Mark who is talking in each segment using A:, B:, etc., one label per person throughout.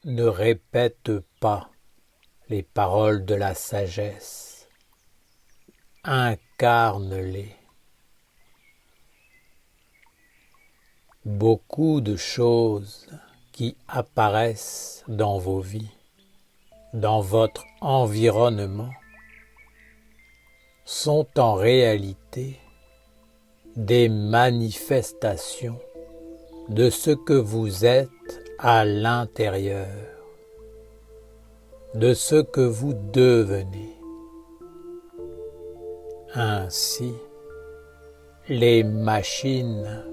A: Ne répète pas les paroles de la sagesse, incarne-les. Beaucoup de choses qui apparaissent dans vos vies, dans votre environnement, sont en réalité des manifestations de ce que vous êtes à l'intérieur, de ce que vous devenez. Ainsi, les machines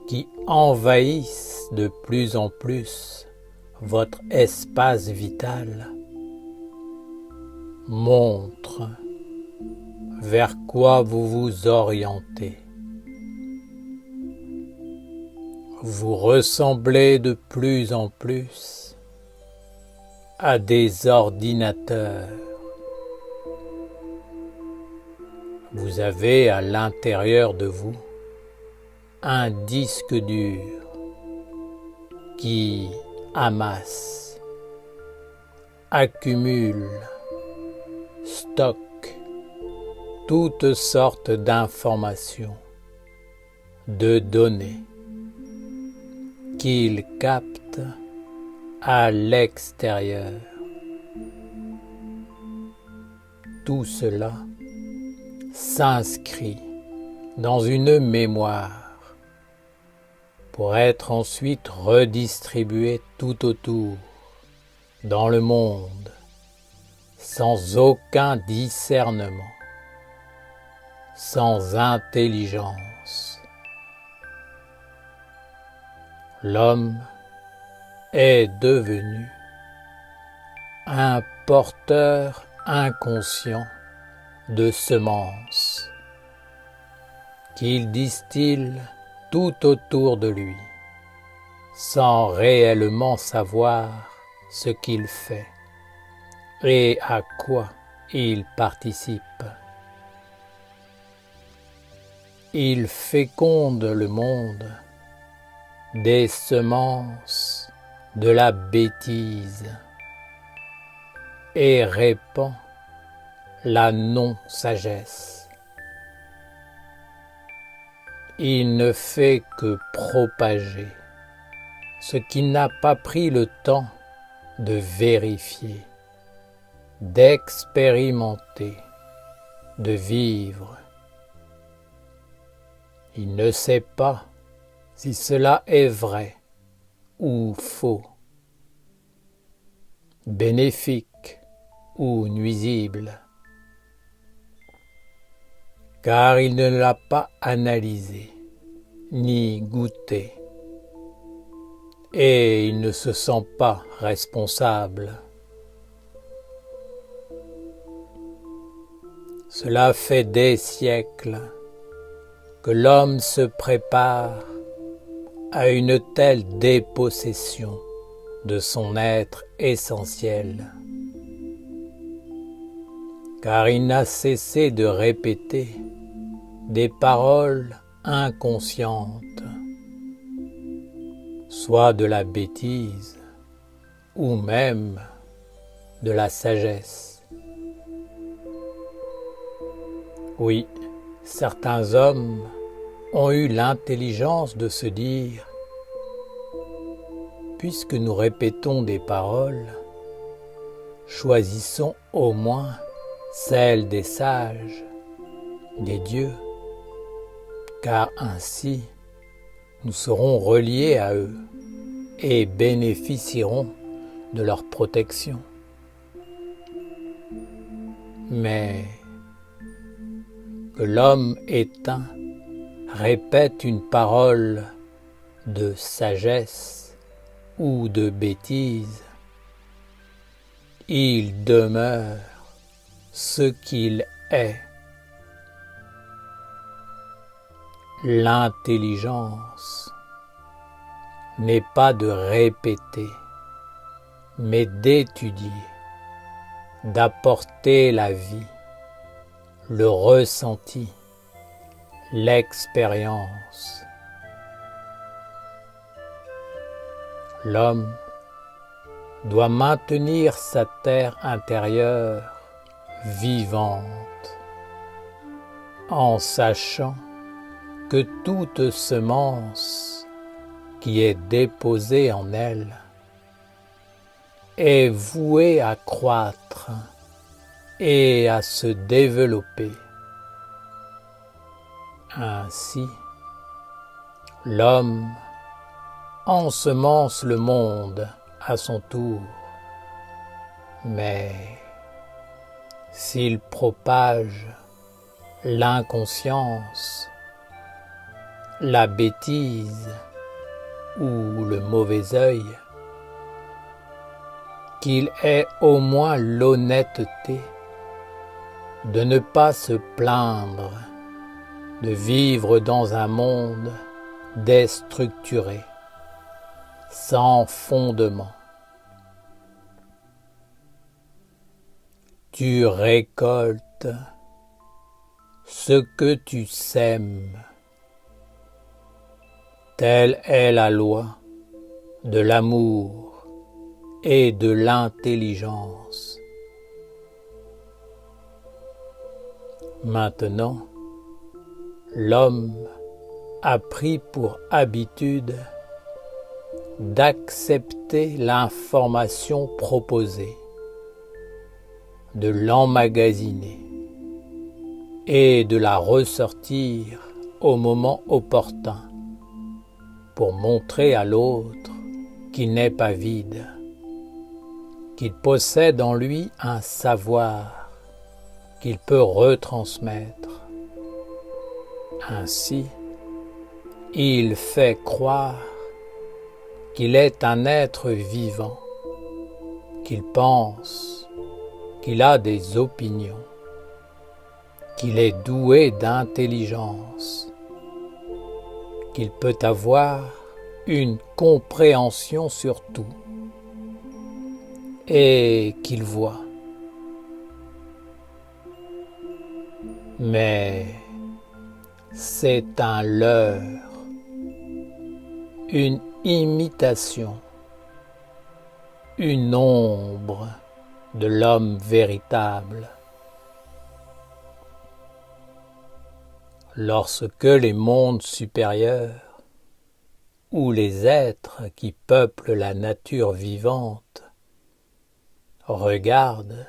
A: qui envahissent de plus en plus votre espace vital montrent vers quoi vous vous orientez. Vous ressemblez de plus en plus à des ordinateurs. Vous avez à l'intérieur de vous un disque dur qui amasse, accumule, stocke toutes sortes d'informations, de données qu'il capte à l'extérieur. Tout cela s'inscrit dans une mémoire pour être ensuite redistribué tout autour dans le monde sans aucun discernement, sans intelligence. L'homme est devenu un porteur inconscient de semences qu'il distille tout autour de lui, sans réellement savoir ce qu'il fait et à quoi il participe. Il féconde le monde des semences de la bêtise et répand la non-sagesse. Il ne fait que propager ce qu'il n'a pas pris le temps de vérifier, d'expérimenter, de vivre. Il ne sait pas si cela est vrai ou faux, bénéfique ou nuisible, car il ne l'a pas analysé ni goûté, et il ne se sent pas responsable. Cela fait des siècles que l'homme se prépare à une telle dépossession de son être essentiel, car il n'a cessé de répéter des paroles inconscientes, soit de la bêtise ou même de la sagesse. Oui, certains hommes ont eu l'intelligence de se dire: puisque nous répétons des paroles, choisissons au moins celles des sages, des dieux, car ainsi nous serons reliés à eux et bénéficierons de leur protection. Mais que l'homme éteint répète une parole de sagesse ou de bêtise, il demeure ce qu'il est. L'intelligence n'est pas de répéter, mais d'étudier, d'apporter la vie, le ressenti, l'expérience. L'homme doit maintenir sa terre intérieure vivante, en sachant que toute semence qui est déposée en elle est vouée à croître et à se développer. Ainsi, l'homme ensemence le monde à son tour, mais s'il propage l'inconscience, la bêtise ou le mauvais œil, qu'il ait au moins l'honnêteté de ne pas se plaindre de vivre dans un monde déstructuré, sans fondement. Tu récoltes ce que tu sèmes. Telle est la loi de l'amour et de l'intelligence. Maintenant, l'homme a pris pour habitude d'accepter l'information proposée, de l'emmagasiner et de la ressortir au moment opportun pour montrer à l'autre qu'il n'est pas vide, qu'il possède en lui un savoir qu'il peut retransmettre. Ainsi, il fait croire qu'il est un être vivant, qu'il pense, qu'il a des opinions, qu'il est doué d'intelligence, qu'il peut avoir une compréhension sur tout et qu'il voit. Mais c'est un leurre, une imitation, une ombre de l'homme véritable. Lorsque les mondes supérieurs, ou les êtres qui peuplent la nature vivante, regardent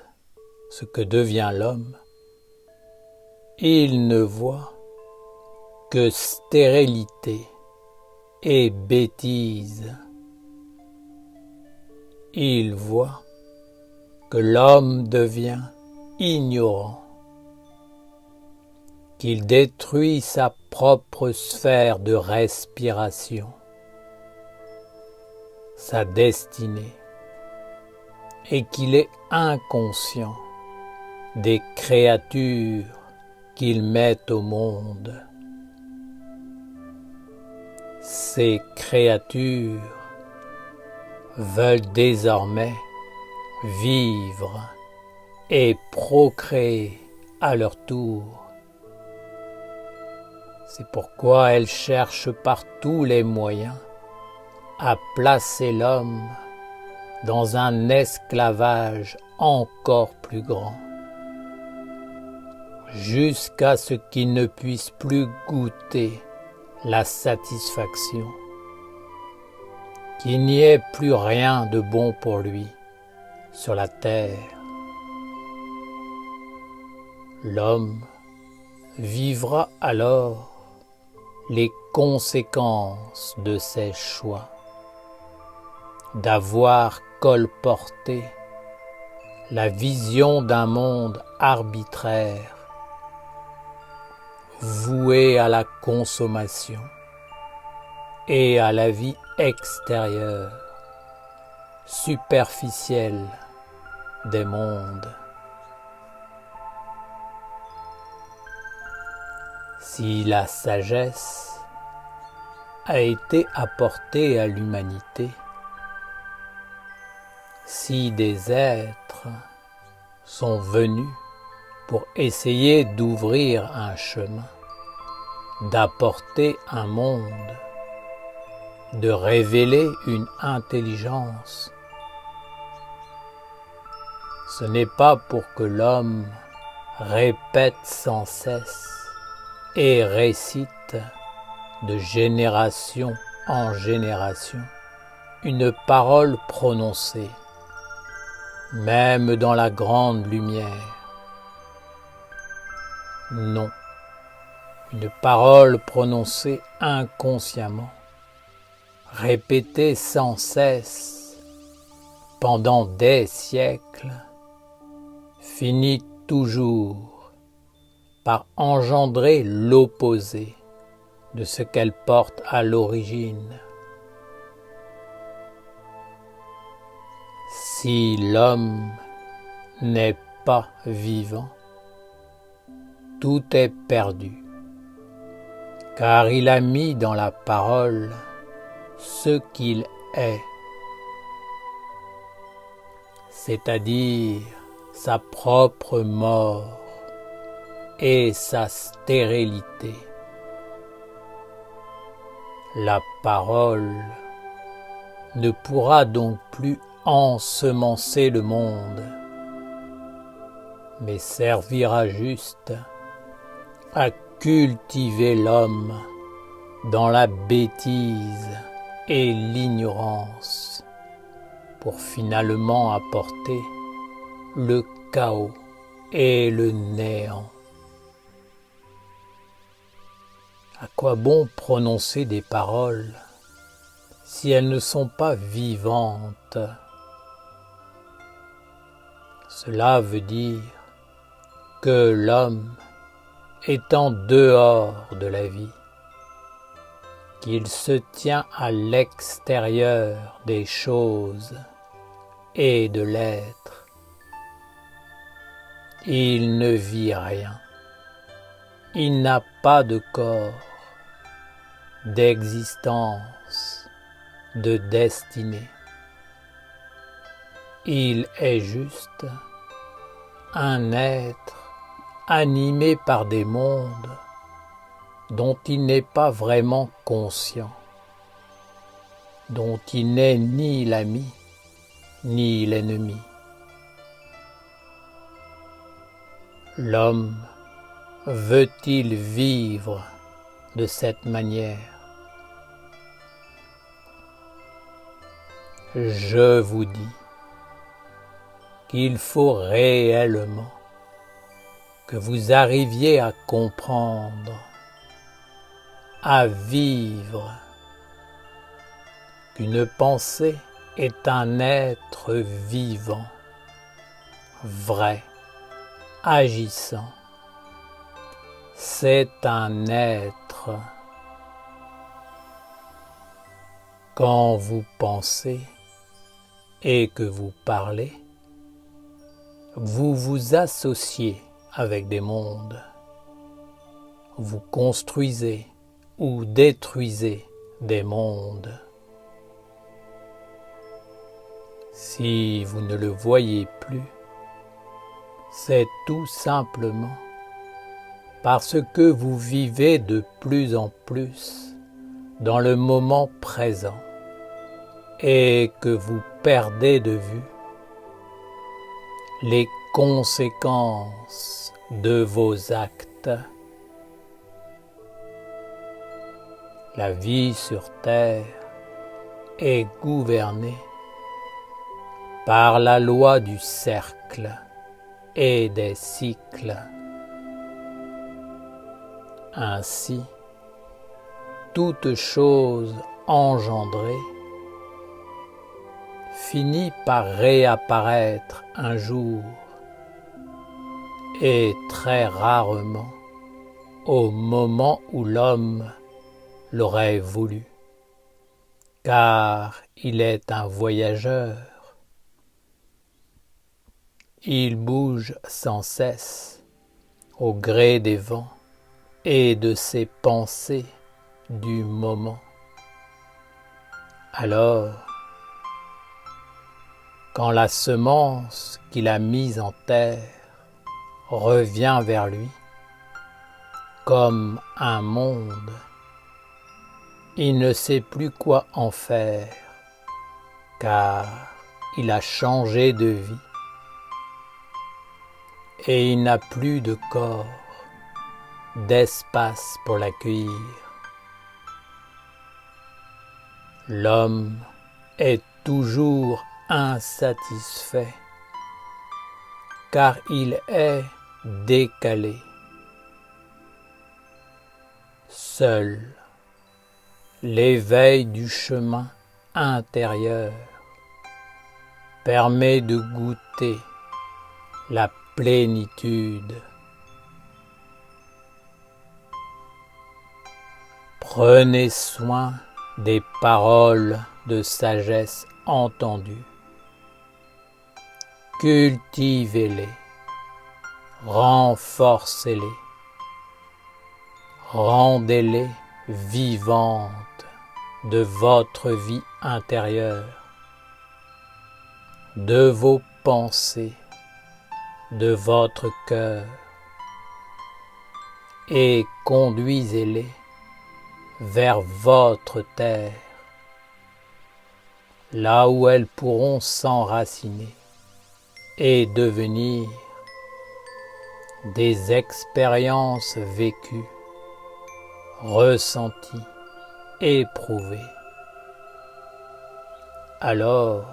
A: ce que devient l'homme, ils ne voient que stérilité et bêtise. Ils voient que l'homme devient ignorant, qu'il détruit sa propre sphère de respiration, sa destinée, et qu'il est inconscient des créatures qu'il met au monde. Ces créatures veulent désormais vivre et procréer à leur tour. C'est pourquoi elles cherchent par tous les moyens à placer l'homme dans un esclavage encore plus grand, jusqu'à ce qu'il ne puisse plus goûter la satisfaction, qu'il n'y ait plus rien de bon pour lui sur la terre. L'homme vivra alors les conséquences de ses choix, d'avoir colporté la vision d'un monde arbitraire, voué à la consommation et à la vie extérieure, superficielle des mondes. Si la sagesse a été apportée à l'humanité, si des êtres sont venus pour essayer d'ouvrir un chemin, d'apporter un monde, de révéler une intelligence, Ce n'est pas pour que l'homme répète sans cesse et récite de génération en génération une parole prononcée, même dans la grande lumière. Non, une parole prononcée inconsciemment, répétée sans cesse pendant des siècles, finit toujours par engendrer l'opposé de ce qu'elle porte à l'origine. Si l'homme n'est pas vivant, tout est perdu, car il a mis dans la parole ce qu'il est, c'est-à-dire sa propre mort et sa stérilité. La parole ne pourra donc plus ensemencer le monde, mais servira juste à cultiver l'homme dans la bêtise et l'ignorance, pour finalement apporter le chaos et le néant. À quoi bon prononcer des paroles si elles ne sont pas vivantes? Cela veut dire que l'homme est en dehors de la vie, qu'il se tient à l'extérieur des choses et de l'être. Il ne vit rien, il n'a pas de corps, d'existence, de destinée. Il est juste un être animé par des mondes dont il n'est pas vraiment conscient, dont il n'est ni l'ami ni l'ennemi. L'homme veut-il vivre de cette manière? Je vous dis qu'il faut réellement que vous arriviez à comprendre, à vivre, qu'une pensée est un être vivant, vrai, agissant. C'est un être. Quand vous pensez et que vous parlez, vous vous associez avec des mondes. Vous construisez ou détruisez des mondes. Si vous ne le voyez plus, c'est tout simplement parce que vous vivez de plus en plus dans le moment présent et que vous perdez de vue les conséquences de vos actes. La vie sur terre est gouvernée par la loi du cercle et des cycles. Ainsi, toute chose engendrée finit par réapparaître un jour, et très rarement au moment où l'homme l'aurait voulu, car il est un voyageur. Il bouge sans cesse au gré des vents et de ses pensées du moment. Alors, quand la semence qu'il a mise en terre revient vers lui, comme un monde, il ne sait plus quoi en faire, car il a changé de vie et il n'a plus de corps, d'espace pour l'accueillir. L'homme est toujours insatisfait, car il est décalé. Seul l'éveil du chemin intérieur permet de goûter la plénitude. Prenez soin des paroles de sagesse entendues. Cultivez-les, renforcez-les, rendez-les vivantes de votre vie intérieure, de vos pensées, de votre cœur, et conduisez-les vers votre terre, là où elles pourront s'enraciner et devenir des expériences vécues, ressenties, éprouvées. Alors,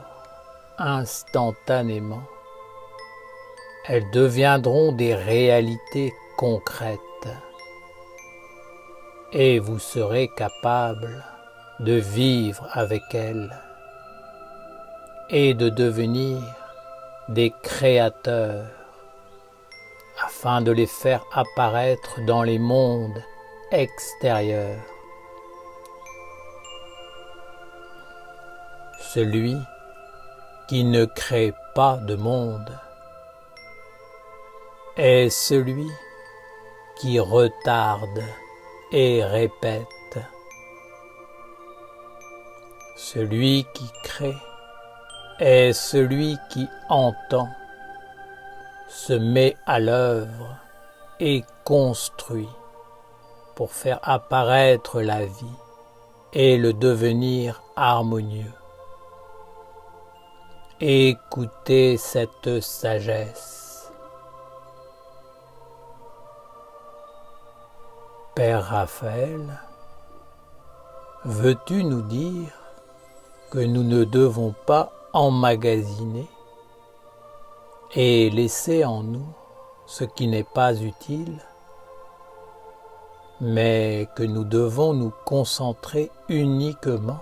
A: instantanément, elles deviendront des réalités concrètes et vous serez capable de vivre avec elles et de devenir des créateurs afin de les faire apparaître dans les mondes extérieurs. Celui qui ne crée pas de monde est celui qui retarde et répète. Celui qui crée est celui qui entend, se met à l'œuvre et construit pour faire apparaître la vie et le devenir harmonieux. Écoutez cette sagesse. Père Raphaël, veux-tu nous dire que nous ne devons pas emmagasiner et laisser en nous ce qui n'est pas utile, mais que nous devons nous concentrer uniquement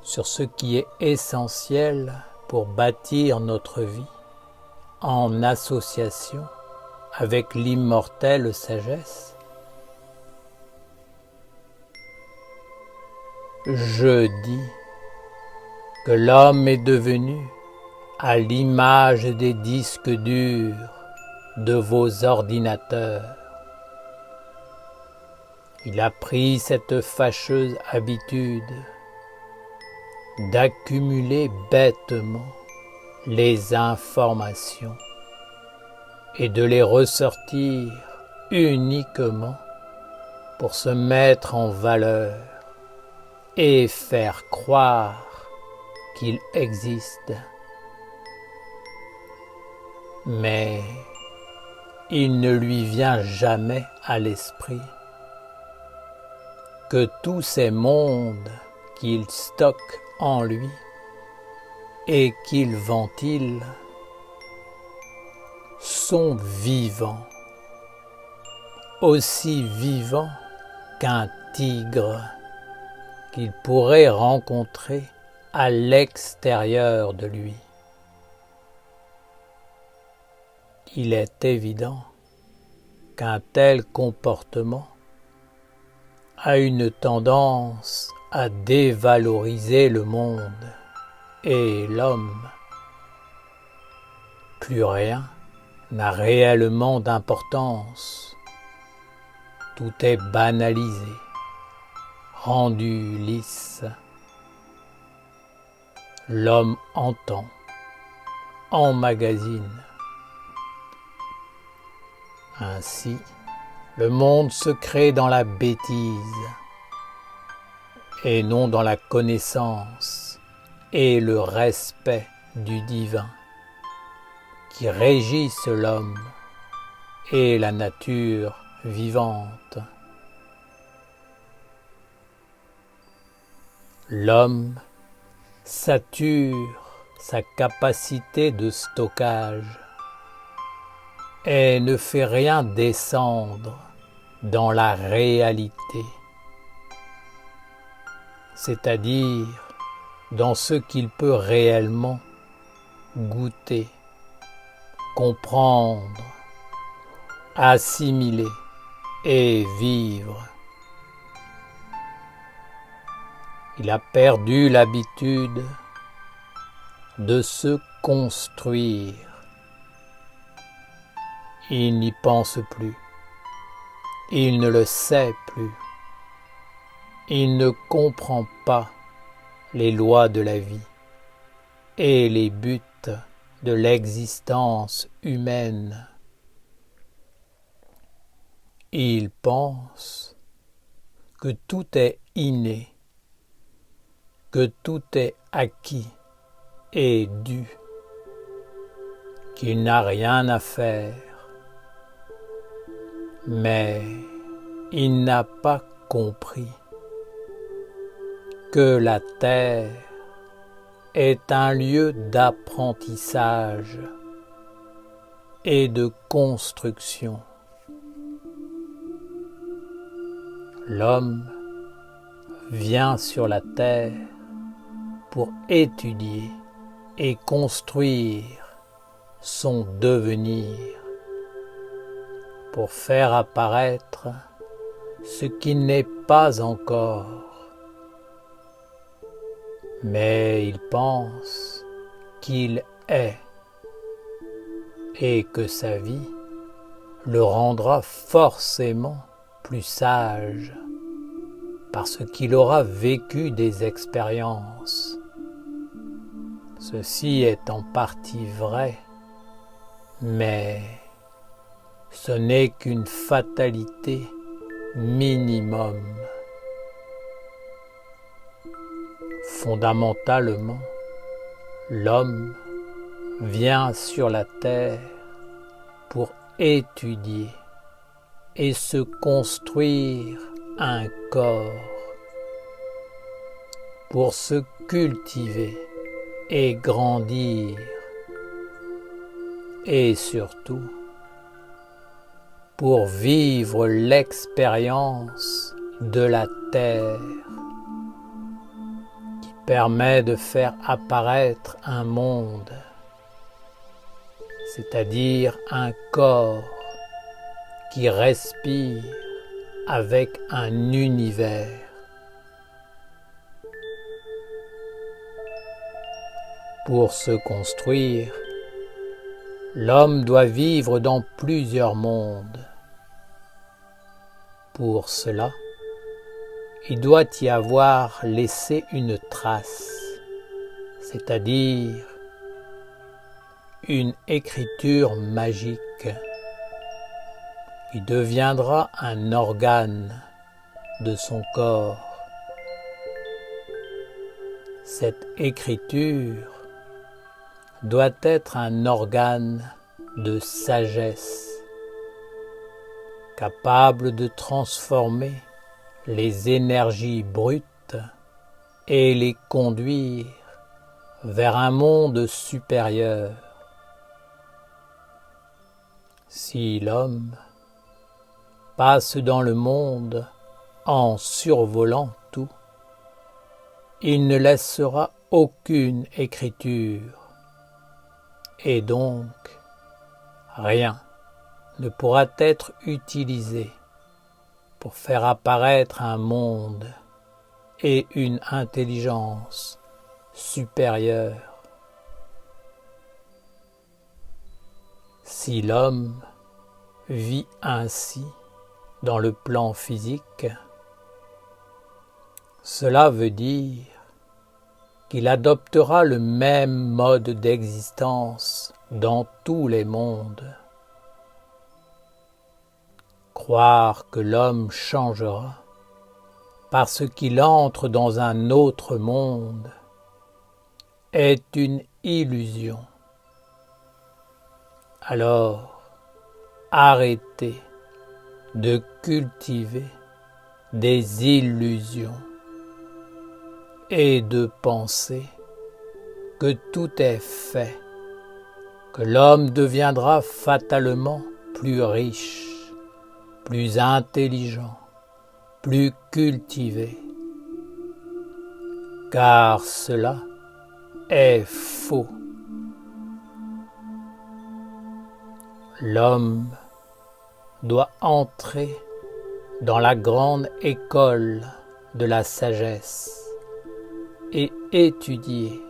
A: sur ce qui est essentiel pour bâtir notre vie en association avec l'immortelle sagesse? Je dis que l'homme est devenu à l'image des disques durs de vos ordinateurs. Il a pris cette fâcheuse habitude d'accumuler bêtement les informations et de les ressortir uniquement pour se mettre en valeur et faire croire qu'il existe. Mais il ne lui vient jamais à l'esprit que tous ces mondes qu'il stocke en lui et qu'il ventile sont vivants, aussi vivants qu'un tigre qu'il pourrait rencontrer à l'extérieur de lui. Il est évident qu'un tel comportement a une tendance à dévaloriser le monde et l'homme. Plus rien n'a réellement d'importance. Tout est banalisé, rendu lisse. L'homme entend, emmagasine. Ainsi, le monde se crée dans la bêtise et non dans la connaissance et le respect du divin qui régissent l'homme et la nature vivante. L'homme sature sa capacité de stockage et ne fait rien descendre dans la réalité, c'est-à-dire dans ce qu'il peut réellement goûter, comprendre, assimiler et vivre. Il a perdu l'habitude de se construire. Il n'y pense plus. Il ne le sait plus. Il ne comprend pas les lois de la vie et les buts de l'existence humaine. Il pense que tout est inné, que tout est acquis et dû, qu'il n'a rien à faire. Mais il n'a pas compris que la terre est un lieu d'apprentissage et de construction. L'homme vient sur la terre pour étudier et construire son devenir, pour faire apparaître ce qui n'est pas encore. Mais il pense qu'il est et que sa vie le rendra forcément plus sage parce qu'il aura vécu des expériences. Ceci est en partie vrai, mais ce n'est qu'une fatalité minimum. Fondamentalement, l'homme vient sur la terre pour étudier et se construire un corps, pour se cultiver et grandir, et surtout pour vivre l'expérience de la terre qui permet de faire apparaître un monde, c'est-à-dire un corps qui respire avec un univers. Pour se construire, l'homme doit vivre dans plusieurs mondes. Pour cela, il doit y avoir laissé une trace, c'est-à-dire une écriture magique qui deviendra un organe de son corps. Cette écriture doit être un organe de sagesse, capable de transformer les énergies brutes et les conduire vers un monde supérieur. Si l'homme passe dans le monde en survolant tout, il ne laissera aucune écriture, et donc rien ne pourra être utilisé pour faire apparaître un monde et une intelligence supérieure. Si l'homme vit ainsi dans le plan physique, cela veut dire qu'il adoptera le même mode d'existence dans tous les mondes. Croire que l'homme changera parce qu'il entre dans un autre monde est une illusion. Alors, arrêtez de cultiver des illusions et de penser que tout est fait, que l'homme deviendra fatalement plus riche, plus intelligent, plus cultivé, car cela est faux. L'homme doit entrer dans la grande école de la sagesse et étudier,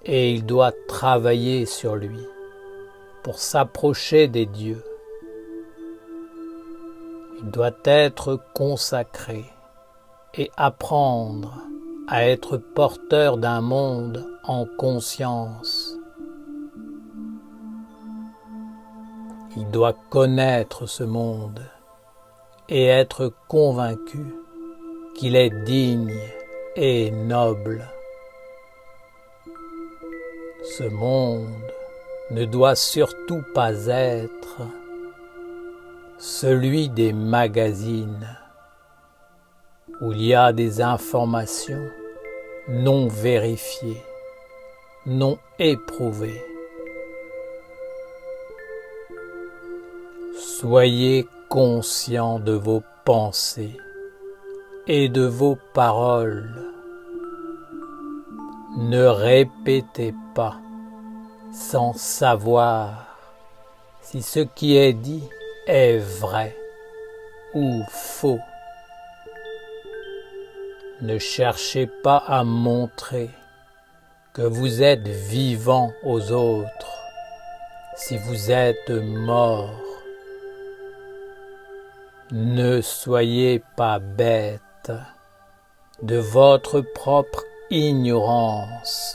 A: et il doit travailler sur lui pour s'approcher des dieux. Il doit être consacré et apprendre à être porteur d'un monde en conscience. Il doit connaître ce monde et être convaincu qu'il est digne et noble. Ce monde ne doit surtout pas être celui des magazines où il y a des informations non vérifiées, non éprouvées. Soyez conscient de vos pensées et de vos paroles. Ne répétez pas sans savoir si ce qui est dit est vrai ou faux. Ne cherchez pas à montrer que vous êtes vivant aux autres si vous êtes mort. Ne soyez pas bête de votre propre ignorance.